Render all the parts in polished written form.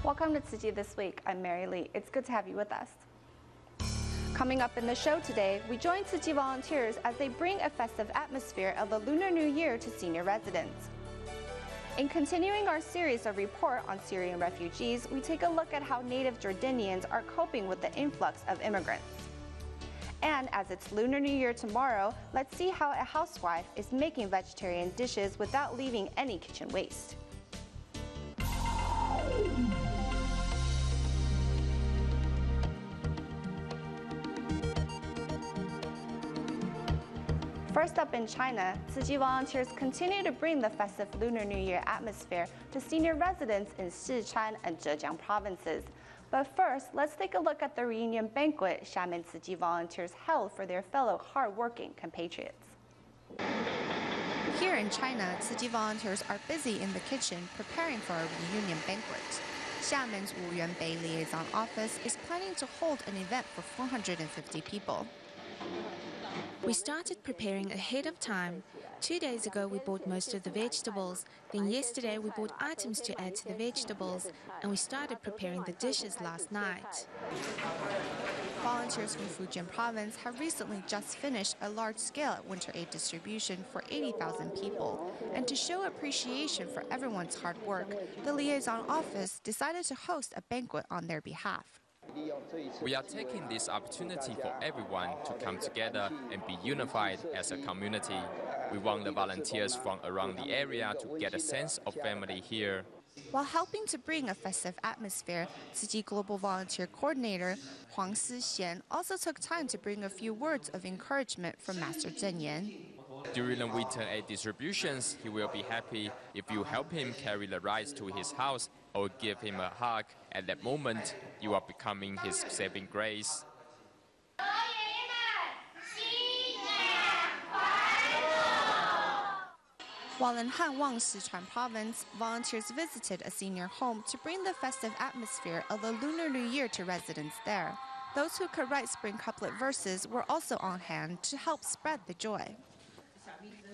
Welcome to Tzu Chi This Week. I'm Mary Lee. It's good to have you with us. Coming up in the show today, we join Tzu Chi volunteers as they bring a festive atmosphere of the Lunar New Year to senior residents. In continuing our series of report on Syrian refugees, we take a look at how native Jordanians are coping with the influx of immigrants. And as it's Lunar New Year tomorrow, let's see how a housewife is making vegetarian dishes without leaving any kitchen waste. First up in China, Tzu Chi volunteers continue to bring the festive Lunar New Year atmosphere to senior residents in Sichuan and Zhejiang provinces. But first, let's take a look at the reunion banquet Xiamen Tzu Chi volunteers held for their fellow hard-working compatriots. Here in China, Tzu Chi volunteers are busy in the kitchen preparing for a reunion banquet. Xiamen's Wu Yuanbei liaison office is planning to hold an event for 450 people. We started preparing ahead of time. 2 days ago, we bought most of the vegetables. Then yesterday, we bought items to add to the vegetables. And we started preparing the dishes last night. Volunteers from Fujian province have recently just finished a large-scale winter aid distribution for 80,000 people. And to show appreciation for everyone's hard work, the liaison office decided to host a banquet on their behalf. We are taking this opportunity for everyone to come together and be unified as a community. We want the volunteers from around the area to get a sense of family here. While helping to bring a festive atmosphere, Tzu Chi Global Volunteer Coordinator Huang Sixian also took time to bring a few words of encouragement from Master Zhen Yan. During the winter aid distributions, he will be happy if you help him carry the rice to his house or give him a hug. At that moment, you are becoming his saving grace. While in Hanwang, Sichuan province, volunteers visited a senior home to bring the festive atmosphere of the Lunar New Year to residents there. Those who could write spring couplet verses were also on hand to help spread the joy.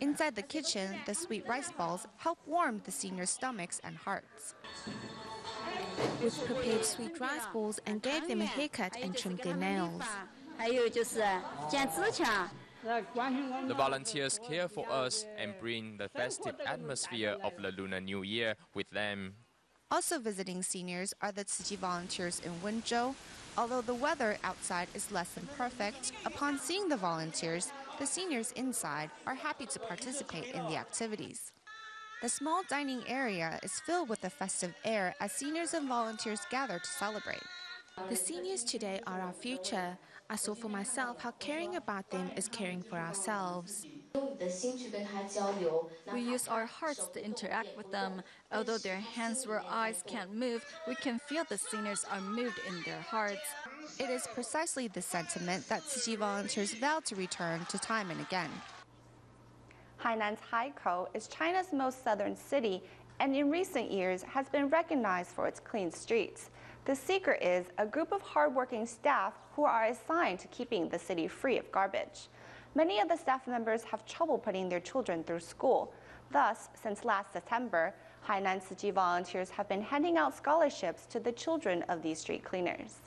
Inside the kitchen, the sweet rice balls help warm the seniors' stomachs and hearts. We prepared sweet rice balls and gave them a haircut and trimmed their nails. The volunteers care for us and bring the festive atmosphere of the Lunar New Year with them. Also visiting seniors are the Tzu Chi volunteers in Wenzhou. Although the weather outside is less than perfect, upon seeing the volunteers, the seniors inside are happy to participate in the activities. The small dining area is filled with the festive air as seniors and volunteers gather to celebrate. The seniors today are our future. I saw for myself how caring about them is caring for ourselves. We use our hearts to interact with them. Although their hands or eyes can't move, we can feel the seniors are moved in their hearts. It is precisely this sentiment that Tzu Chi volunteers vow to return to time and again. Hainan's Haikou is China's most southern city and in recent years has been recognized for its clean streets. The secret is a group of hardworking staff who are assigned to keeping the city free of garbage. Many of the staff members have trouble putting their children through school. Thus, since last September, Hainan Tzu Chi volunteers have been handing out scholarships to the children of these street cleaners.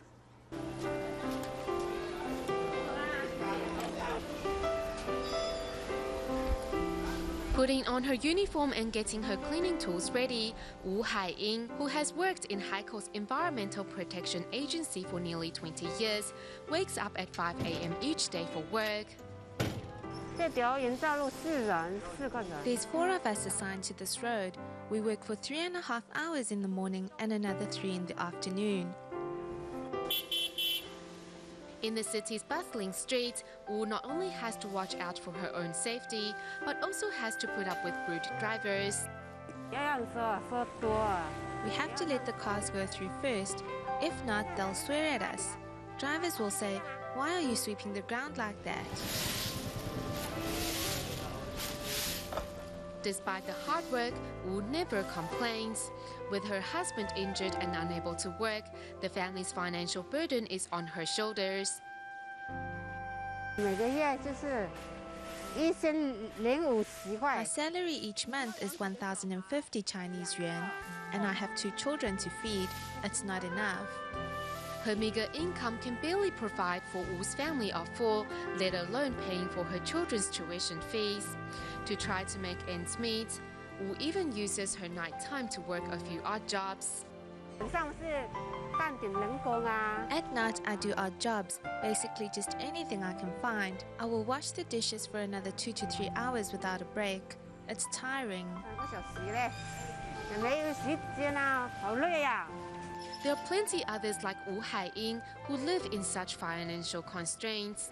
Putting on her uniform and getting her cleaning tools ready, Wu Haiying, who has worked in Haikou's Environmental Protection Agency for nearly 20 years, wakes up at 5 a.m. each day for work. There's 4 of us assigned to this road. We work for 3.5 hours in the morning and another 3 in the afternoon. In the city's bustling streets, Wu not only has to watch out for her own safety, but also has to put up with rude drivers. We have to let the cars go through first. If not, they'll swear at us. Drivers will say, "Why are you sweeping the ground like that?" Despite the hard work, Wu never complains. With her husband injured and unable to work, the family's financial burden is on her shoulders. My salary each month is 1,050 Chinese yuan, and I have 2 children to feed. It's not enough. Her meager income can barely provide for Wu's family of 4, let alone paying for her children's tuition fees. To try to make ends meet, Wu even uses her night time to work a few odd jobs. At night, I do odd jobs, basically just anything I can find. I will wash the dishes for another 2 to 3 hours without a break. It's tiring. There are plenty others like Wu Haiying who live in such financial constraints.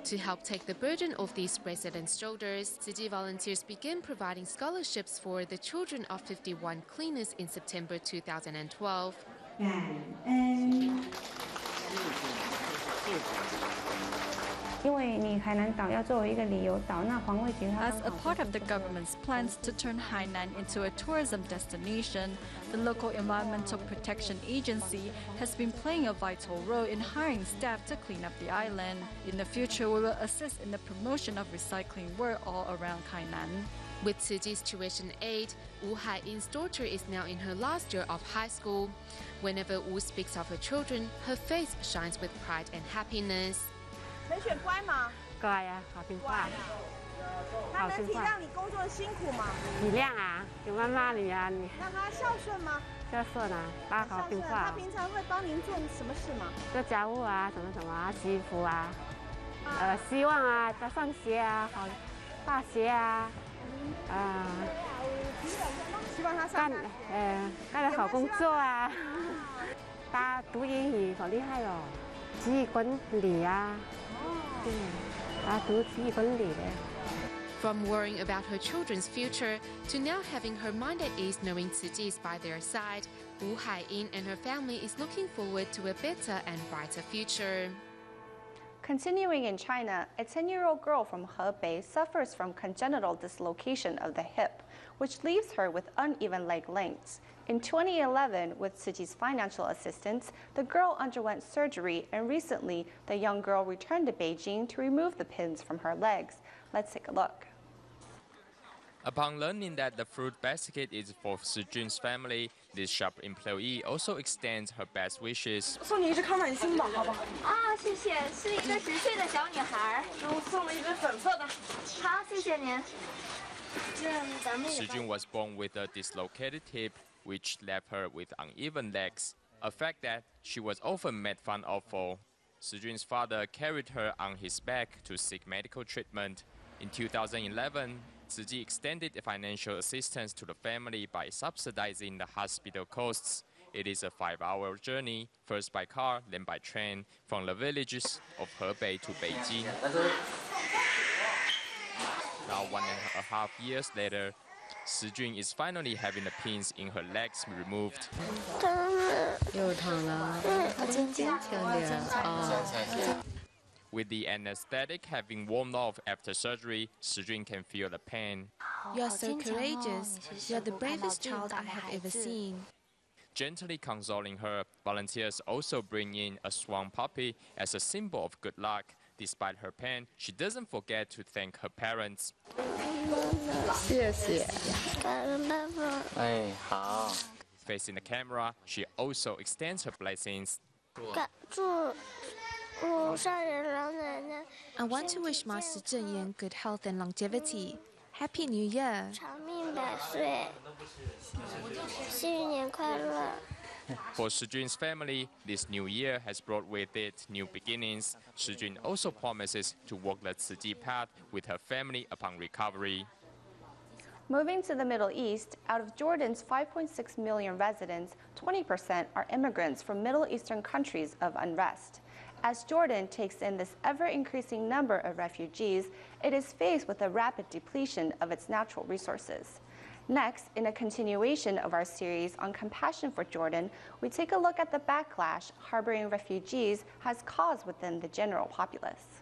To help take the burden off these residents' shoulders, Tzu Chi volunteers began providing scholarships for the children of 51 cleaners in September 2012. As a part of the government's plans to turn Hainan into a tourism destination, the local Environmental Protection Agency has been playing a vital role in hiring staff to clean up the island. In the future, we will assist in the promotion of recycling work all around Hainan. With Tzu Chi's tuition aid, Wu Haiying's daughter is now in her last year of high school. Whenever Wu speaks of her children, her face shines with pride and happiness. 陈雪乖吗？乖呀，好听话。他能体谅你工作的辛苦吗？体谅啊，就妈妈你啊，你。那他孝顺吗？孝顺啊，他好听话。他平常会帮您做什么事吗？做家务啊，什么什么啊，洗衣服啊，希望啊，他上学啊，好，大学啊，希望他上大学。干得好工作啊。他读英语好厉害哦，几管理啊。 From worrying about her children's future to now having her mind at ease knowing Tzu Chi is by their side, Wu Haiying and her family is looking forward to a better and brighter future. Continuing in China, a 10-year-old girl from Hebei suffers from congenital dislocation of the hip, which leaves her with uneven leg lengths. In 2011, with Tzu Chi's financial assistance, the girl underwent surgery, and recently, the young girl returned to Beijing to remove the pins from her legs. Let's take a look. Upon learning that the fruit basket is for Tzu Chi's family, this shop employee also extends her best wishes. 送你一只康乃馨吧，好不好？啊，谢谢，是一个10岁的小女孩。我送了一只粉色的。好，谢谢您。 Tzu Chi was born with a dislocated hip, which left her with uneven legs, a fact that she was often made fun of for. Tzu Chi's father carried her on his back to seek medical treatment. In 2011, Tzu Chi extended financial assistance to the family by subsidizing the hospital costs. It is a 5-hour journey, first by car, then by train, from the villages of Hebei to Beijing. Now 1.5 years later, Tzu Chi is finally having the pins in her legs removed. With the anesthetic having worn off after surgery, Tzu Chi can feel the pain. You are so courageous. You are the bravest child I have ever seen. Gently consoling her, volunteers also bring in a swan puppy as a symbol of good luck. Despite her pain, she doesn't forget to thank her parents. Facing the camera, she also extends her blessings. I want to wish Master Zhenyan good health and longevity. Happy New Year! For Tzu Chi's family, this new year has brought with it new beginnings. Tzu Chi also promises to walk the Tzu Chi path with her family upon recovery. Moving to the Middle East, out of Jordan's 5.6 million residents, 20% are immigrants from Middle Eastern countries of unrest. As Jordan takes in this ever-increasing number of refugees, it is faced with a rapid depletion of its natural resources. Next, in a continuation of our series on compassion for Jordan, we take a look at the backlash harboring refugees has caused within the general populace.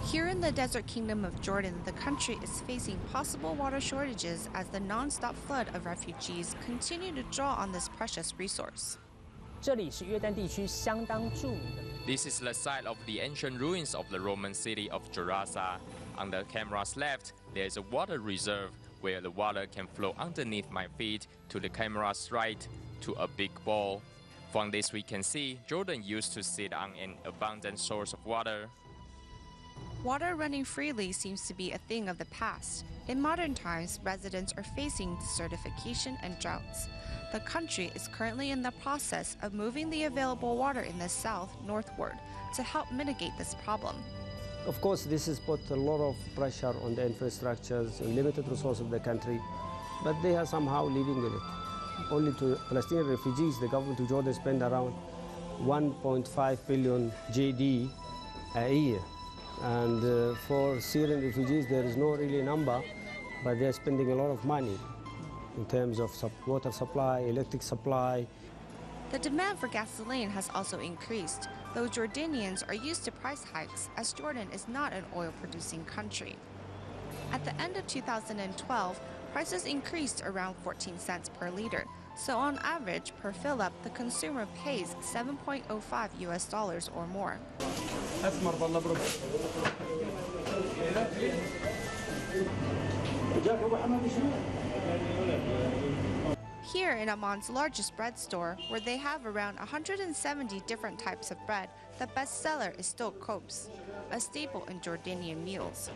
Here in the desert kingdom of Jordan, the country is facing possible water shortages as the non-stop flood of refugees continue to draw on this precious resource. 这里是约旦地区相当著名的。This is the site of the ancient ruins of the Roman city of Gerasa. On the camera's left, there is a water reserve where the water can flow underneath my feet to the camera's right to a big bowl. From this we can see Jordan used to sit on an abundant source of water. Water running freely seems to be a thing of the past. In modern times, residents are facing desertification and droughts. The country is currently in the process of moving the available water in the south northward to help mitigate this problem. Of course, this has put a lot of pressure on the infrastructures and limited resources of the country, but they are somehow living with it. Only to Palestinian refugees, the government of Jordan spend around 1.5 billion JD a year. And for Syrian refugees, there is no really number, but they're spending a lot of money in terms of water supply, electric supply. The demand for gasoline has also increased, though Jordanians are used to price hikes as Jordan is not an oil-producing country. At the end of 2012, prices increased around 14 cents per liter, so on average per fill-up, the consumer pays $7.05 US or more. Here in Amman's largest bread store, where they have around 170 different types of bread, the bestseller is still khobz, a staple in Jordanian meals.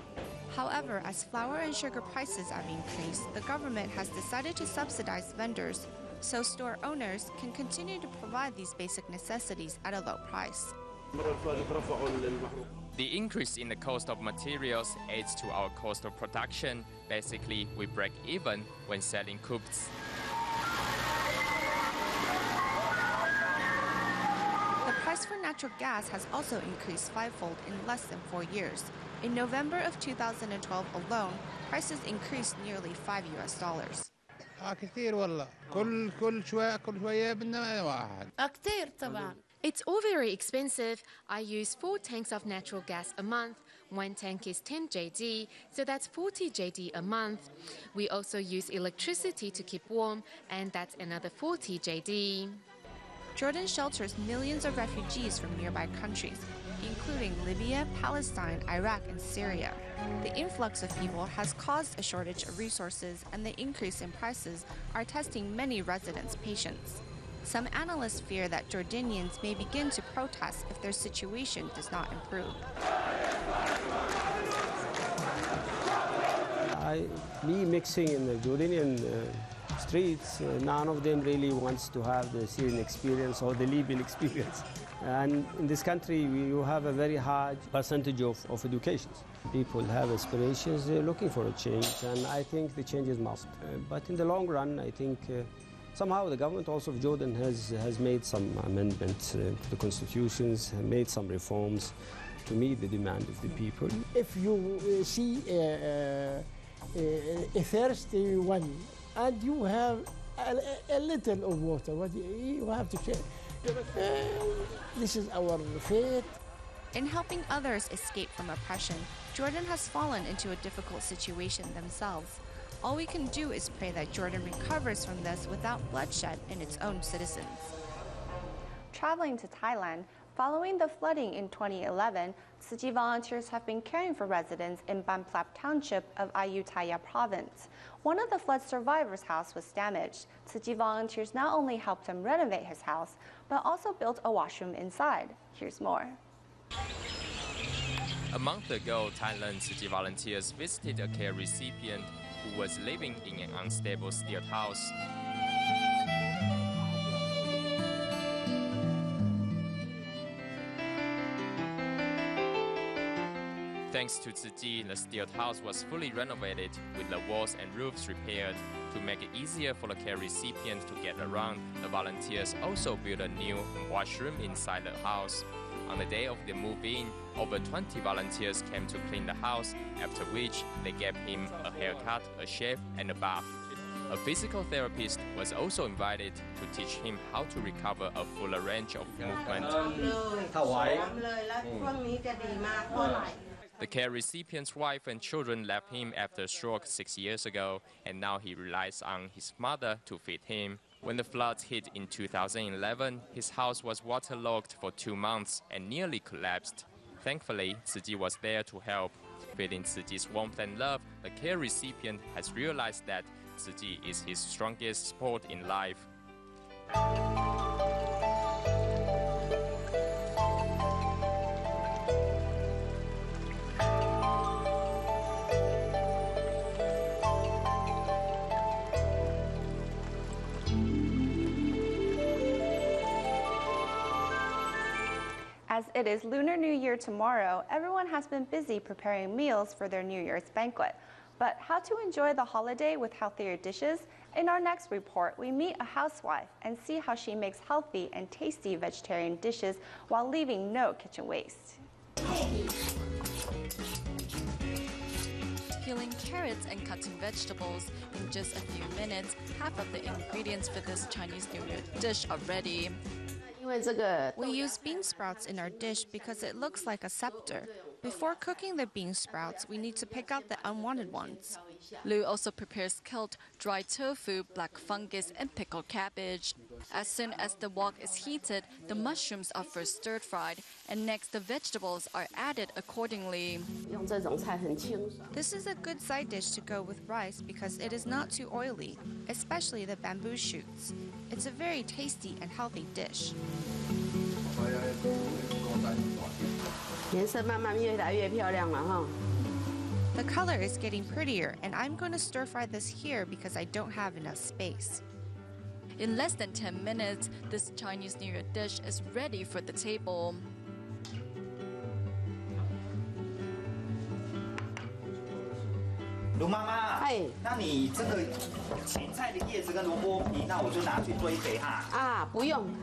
However, as flour and sugar prices have increased, the government has decided to subsidize vendors so store owners can continue to provide these basic necessities at a low price. The increase in the cost of materials adds to our cost of production. Basically, we break even when selling khobz. The price for natural gas has also increased fivefold in less than 4 years. In November of 2012 alone, prices increased nearly $5 US. It's all very expensive. I use 4 tanks of natural gas a month. 1 tank is 10 JD, so that's 40 JD a month. We also use electricity to keep warm, and that's another 40 JD. Jordan shelters millions of refugees from nearby countries, including Libya, Palestine, Iraq, and Syria. The influx of people has caused a shortage of resources, and the increase in prices are testing many residents' patience. Some analysts fear that Jordanians may begin to protest if their situation does not improve. Me mixing in the Jordanian streets, none of them really wants to have the Syrian experience or the Libyan experience. And in this country, you have a very high percentage of education. People have aspirations, they're looking for a change, and I think the change is must. But in the long run, I think somehow the government also of Jordan has made some amendments to the constitutions, made some reforms to meet the demand of the people. If you see a thirsty one and you have a little of water, what you have to share. This is our fate. In helping others escape from oppression, Jordan has fallen into a difficult situation themselves. All we can do is pray that Jordan recovers from this without bloodshed in its own citizens. Traveling to Thailand, following the flooding in 2011, Tzu Chi volunteers have been caring for residents in Ban Plap Township of Ayutthaya Province. One of the flood survivors' house was damaged. Tzu Chi volunteers not only helped him renovate his house, but also built a washroom inside. Here's more. A month ago, Thailand Tzu Chi volunteers visited a care recipient who was living in an unstable stilt house. Thanks to Tzu Chi, the stilt house was fully renovated with the walls and roofs repaired. To make it easier for the care recipient to get around, the volunteers also built a new washroom inside the house. On the day of the move-in, over 20 volunteers came to clean the house, after which they gave him a haircut, a shave, and a bath. A physical therapist was also invited to teach him how to recover a fuller range of movement. The care recipient's wife and children left him after a stroke 6 years ago, and now he relies on his mother to feed him. When the floods hit in 2011, his house was waterlogged for 2 months and nearly collapsed. Thankfully, Tzu Chi was there to help. Feeling Tzu Chi's warmth and love, the care recipient has realized that Tzu Chi is his strongest support in life. As it is Lunar New Year tomorrow, everyone has been busy preparing meals for their New Year's banquet. But how to enjoy the holiday with healthier dishes? In our next report, we meet a housewife and see how she makes healthy and tasty vegetarian dishes while leaving no kitchen waste. Peeling carrots and cutting vegetables. In just a few minutes, half of the ingredients for this Chinese New Year dish are ready. We use bean sprouts in our dish because it looks like a scepter. Before cooking the bean sprouts, we need to pick out the unwanted ones. Lu also prepares killed dry tofu, black fungus, and pickled cabbage. As soon as the wok is heated, the mushrooms are first stir-fried, and next the vegetables are added accordingly. This is a good side dish to go with rice because it is not too oily, especially the bamboo shoots. It's a very tasty and healthy dish. The color is getting prettier, and I'm going to stir-fry this here because I don't have enough space. In less than 10 minutes, this Chinese New Year dish is ready for the table.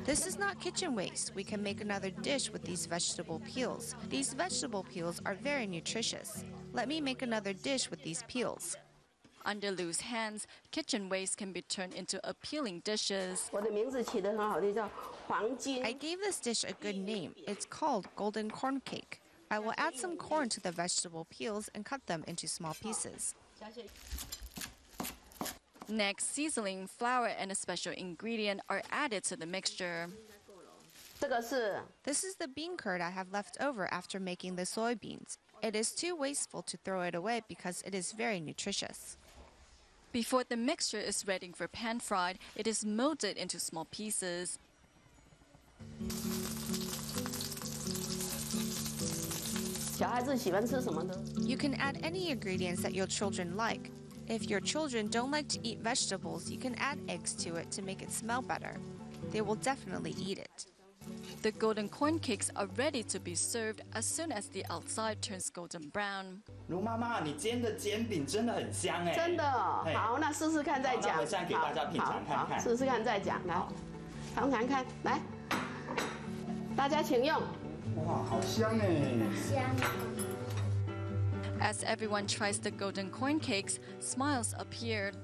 This is not kitchen waste. We can make another dish with these vegetable peels. These vegetable peels are very nutritious. Let me make another dish with these peels. Under Lu's hands, kitchen waste can be turned into appealing dishes. I gave this dish a good name. It's called golden corn cake. I will add some corn to the vegetable peels and cut them into small pieces. Next, seasoning, flour, and a special ingredient are added to the mixture. This is the bean curd I have left over after making the soybeans. It is too wasteful to throw it away because it is very nutritious. Before the mixture is ready for pan-fried, it is molded into small pieces. You can add any ingredients that your children like. If your children don't like to eat vegetables, you can add eggs to it to make it smell better. They will definitely eat it. The golden corn cakes are ready to be served as soon as the outside turns golden brown. 卢妈妈，你煎的煎饼真的很香哎！真的，好，那试试看再讲。那我现在给大家品尝看看。试试看再讲，来，尝尝看，来，大家请用。哇，好香哎！香。 As everyone tries the golden corn cakes, smiles appeared.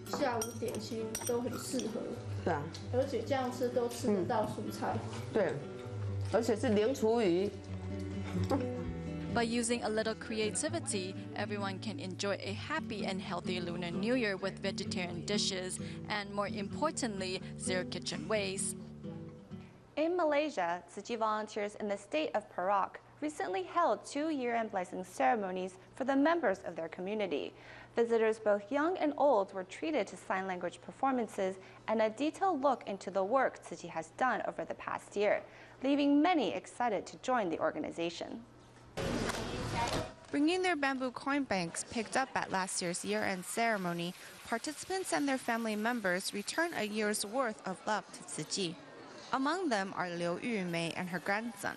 下午点心都很适合。对啊。而且这样吃都吃得到蔬菜。对，而且是零厨余。By using a little creativity, everyone can enjoy a happy and healthy Lunar New Year with vegetarian dishes and, more importantly, zero kitchen waste. In Malaysia, Tzu Chi volunteers in the state of Perak recently held 2 year-end blessing ceremonies for the members of their community. Visitors both young and old were treated to sign language performances and a detailed look into the work Tzu Chi has done over the past year, leaving many excited to join the organization. Bringing their bamboo coin banks picked up at last year's year-end ceremony, participants and their family members return a year's worth of love to Tzu Chi. Among them are Liu Yumei and her grandson.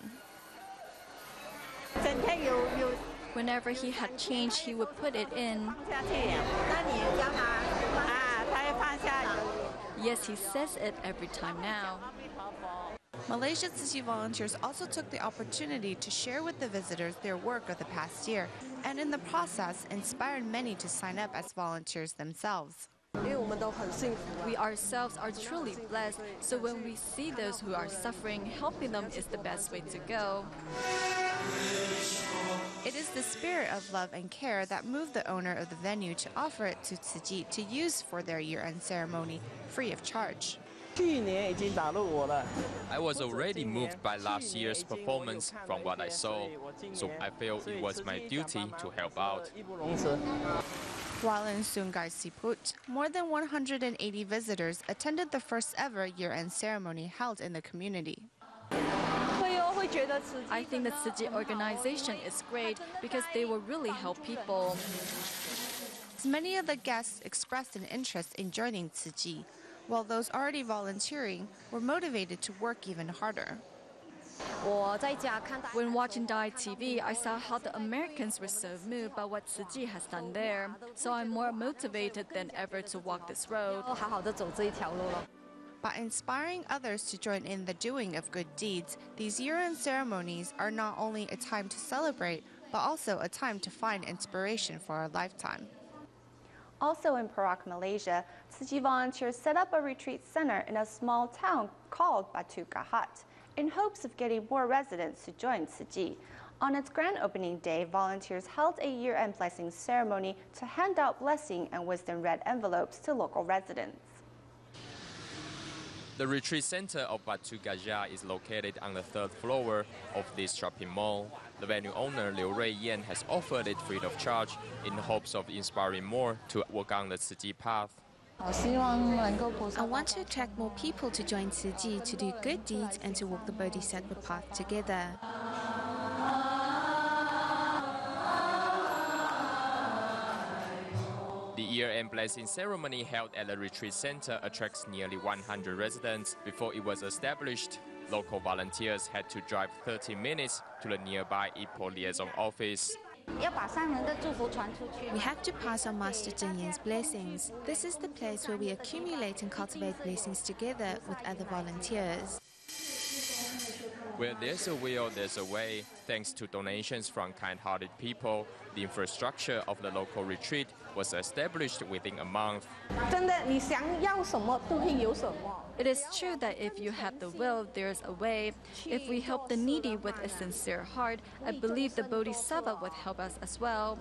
Whenever he had change, he would put it in. Yes, he says it every time now. Malaysia Tzu Chi volunteers also took the opportunity to share with the visitors their work of the past year, and in the process inspired many to sign up as volunteers themselves. We ourselves are truly blessed, so when we see those who are suffering, helping them is the best way to go. It is the spirit of love and care that moved the owner of the venue to offer it to Tzu Chi to use for their year-end ceremony free of charge. I was already moved by last year's performance from what I saw, so I feel it was my duty to help out. While in Sungai Siput, more than 180 visitors attended the first ever year-end ceremony held in the community. I think the Tzu Chi organization is great because they will really help people. Many of the guests expressed an interest in joining Tzu Chi, while those already volunteering were motivated to work even harder. When watching Diet TV, I saw how the Americans were so moved by what Tzu Chi has done there. So I'm more motivated than ever to walk this road. By inspiring others to join in the doing of good deeds, these year-end ceremonies are not only a time to celebrate, but also a time to find inspiration for a lifetime. Also in Perak, Malaysia, Tzu Chi volunteers set up a retreat center in a small town called Batu Kahat, in hopes of getting more residents to join Tzu Chi. On its grand opening day, volunteers held a year-end blessing ceremony to hand out blessing and wisdom red envelopes to local residents. The retreat center of Batu Gajah is located on the 3rd floor of this shopping mall. The venue owner Liu Ruiyan has offered it free of charge in hopes of inspiring more to walk on the Tzu Chi path. I want to attract more people to join Tzu Chi to do good deeds and to walk the Bodhisattva path together. The year-end blessing ceremony held at the retreat center attracts nearly 100 residents. Before it was established, local volunteers had to drive 30 minutes to the nearby Ipoh liaison office. We have to pass on Master Zheng Yan's blessings. This is the place where we accumulate and cultivate blessings together with other volunteers. Where there's a will, there's a way. Thanks to donations from kind-hearted people, the infrastructure of the local retreat was established within a month. It is true that if you have the will, there's a way. If we help the needy with a sincere heart, I believe the Bodhisattva would help us as well.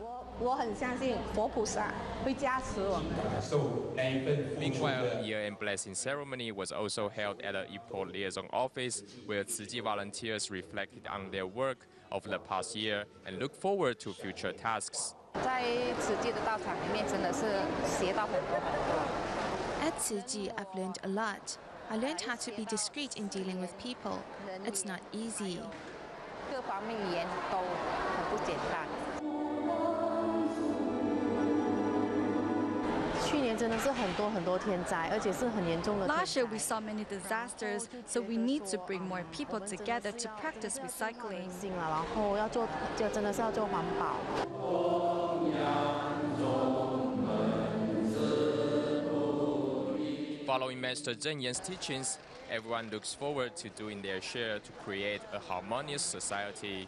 Meanwhile, a year-end blessing ceremony was also held at the Ipoh liaison office, where Tzu Chi volunteers reflected on their work of the past year and look forward to future tasks. At Tzu Chi, I've learned a lot. I learned how to be discreet in dealing with people. It's not easy. 去年真的是很多天灾，而且是很严重的。Last year we saw many disasters, so we need to bring more people together to practice recycling. 然后要做，就真的是要做环保。 Following Master Zheng Yan's teachings, everyone looks forward to doing their share to create a harmonious society.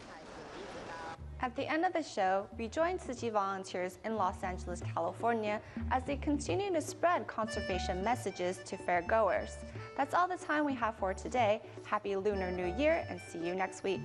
At the end of the show, we joined Tzu Chi volunteers in Los Angeles, California, as they continue to spread conservation messages to fairgoers. That's all the time we have for today. Happy Lunar New Year, and see you next week.